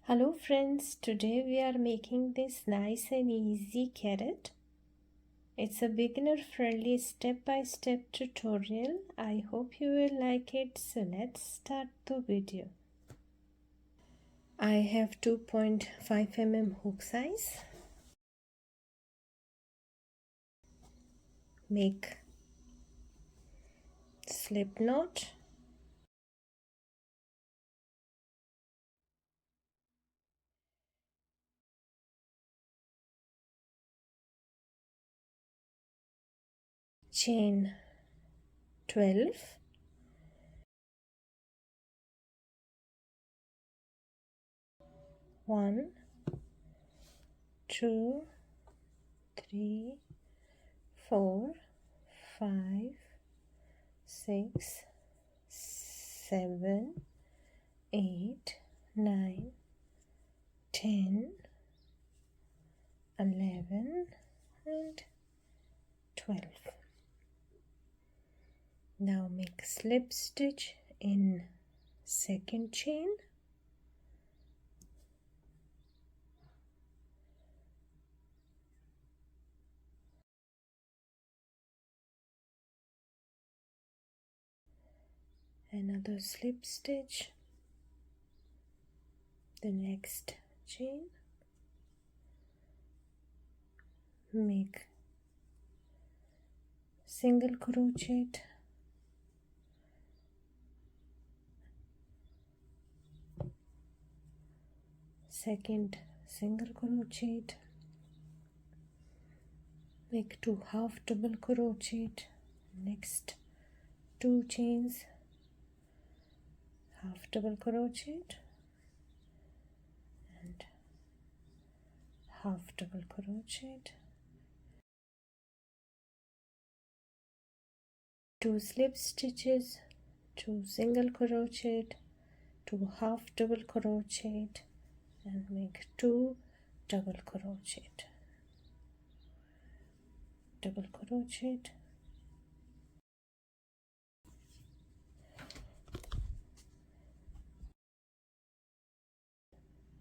Hello friends, today we are making this nice and easy carrot. It's a beginner friendly step-by-step tutorial. I hope you will like it, so let's start the video. I have 2.5 mm hook size. Make slip knot. Chain 12, 1, 2, 3, 4, 5, 6, 7, 8, 9, 10, 11 and 12. Now make slip stitch in second chain, another slip stitch, the next chain, make single crochet, second single crochet, make 2 half double crochet, next 2 chains, half double crochet and half double crochet, 2 slip stitches, 2 single crochet, 2 half double crochet and make 2 double crochet, double crochet,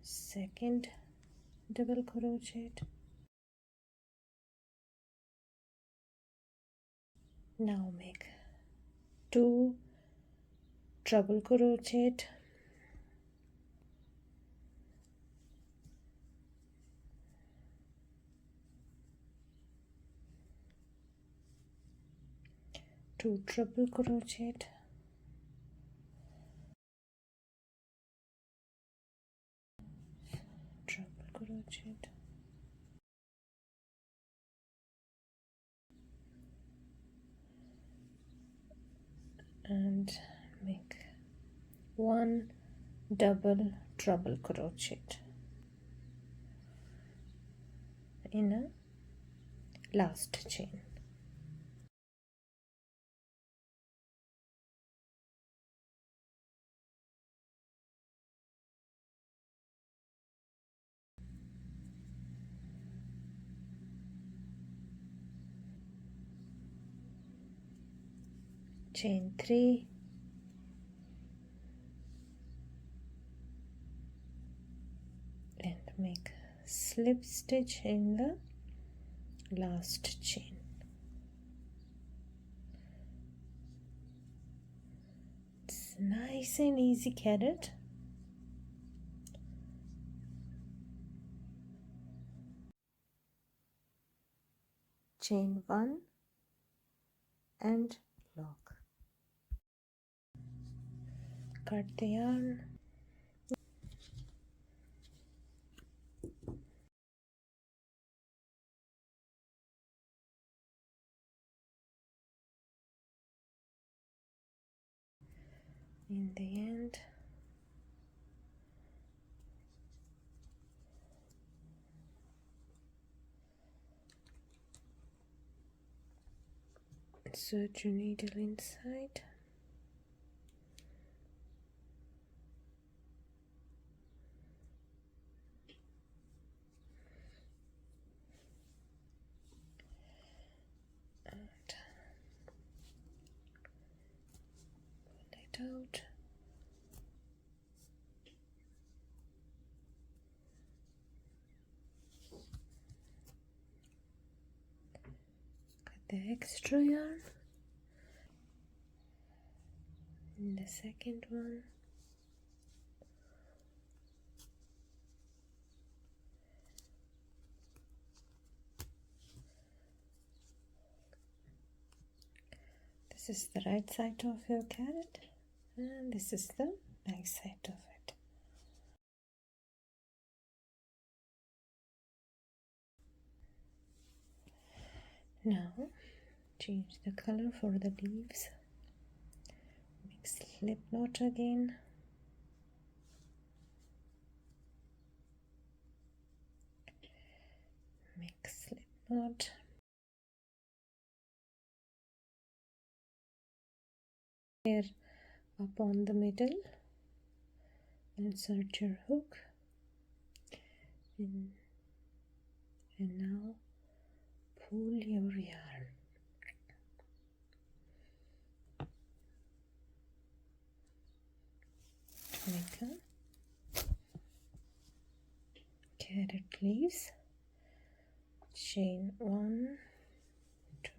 second double crochet. Now make 2 treble crochet, two triple crochet, triple crochet, and make 1 double treble crochet in a last chain. Chain 3, and make slip stitch in the last chain. It's nice and easy carrot. Chain 1 and lock. Cut the yarn. In the end, insert your needle inside. Pull it out. the extra yarn in the second one. This is the right side of your carrot, and this is the back side of it. Now change the color for the leaves. Make slip knot again. Make slip knot. Here up on the middle, insert your hook in, and now pull your yarn. Make a carrot leaves. Chain 1, 2,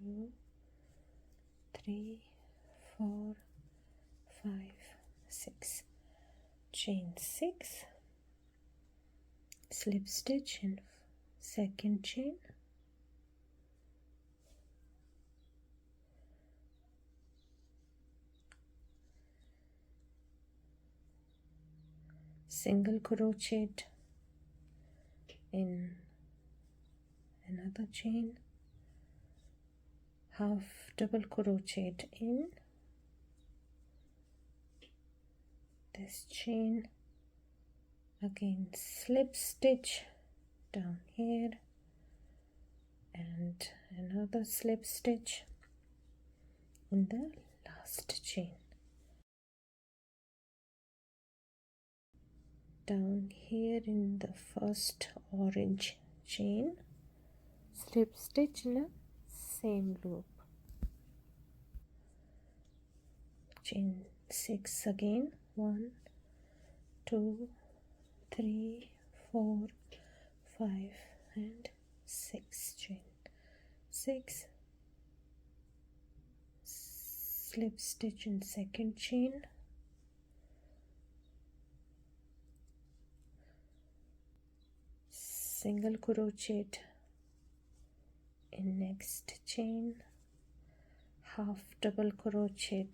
3, 4, 5, 6. Chain 6. Slip stitch in second chain. Single crochet in another chain, half double crochet in this chain, again slip stitch down here and another slip stitch in the last chain. Down here in the first orange chain, slip stitch in the same loop. Chain 6 again, 1, 2, 3, 4, 5 and 6. Chain 6, slip stitch in second chain, single crochet in next chain, half double crochet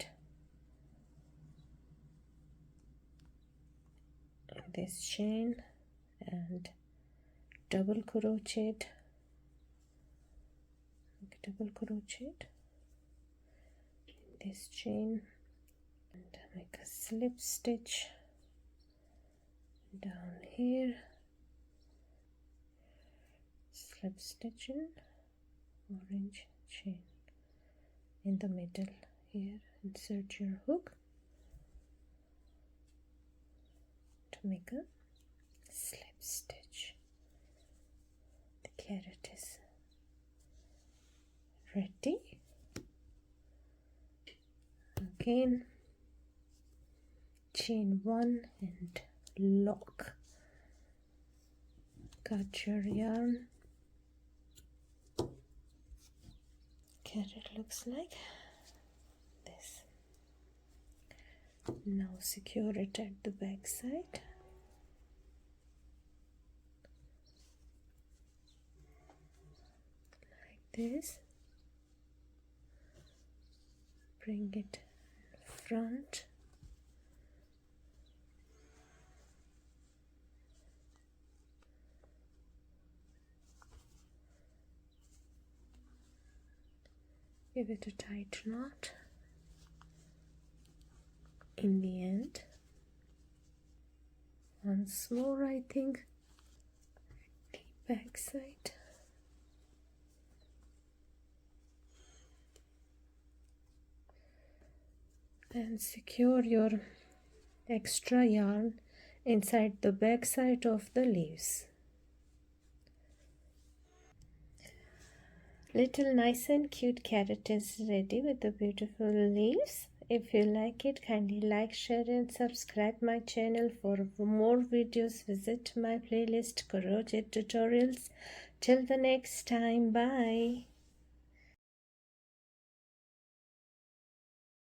in this chain and double crochet, in this chain and make a slip stitch down here, slip stitch in orange chain in the middle. Here insert your hook to make a slip stitch. The carrot is ready. Again chain 1 and lock. Cut your yarn. Carrot looks like this. Now secure it at the back side. Like this. Bring it in front. Give it a tight knot in the end. Once more, I think, the back side. And secure your extra yarn inside the back side of the leaves. Little nice and cute carrot is ready with the beautiful leaves. If you like it, kindly like, share and subscribe my channel. For more videos, visit my playlist Crochet Tutorials. Till the next time, bye.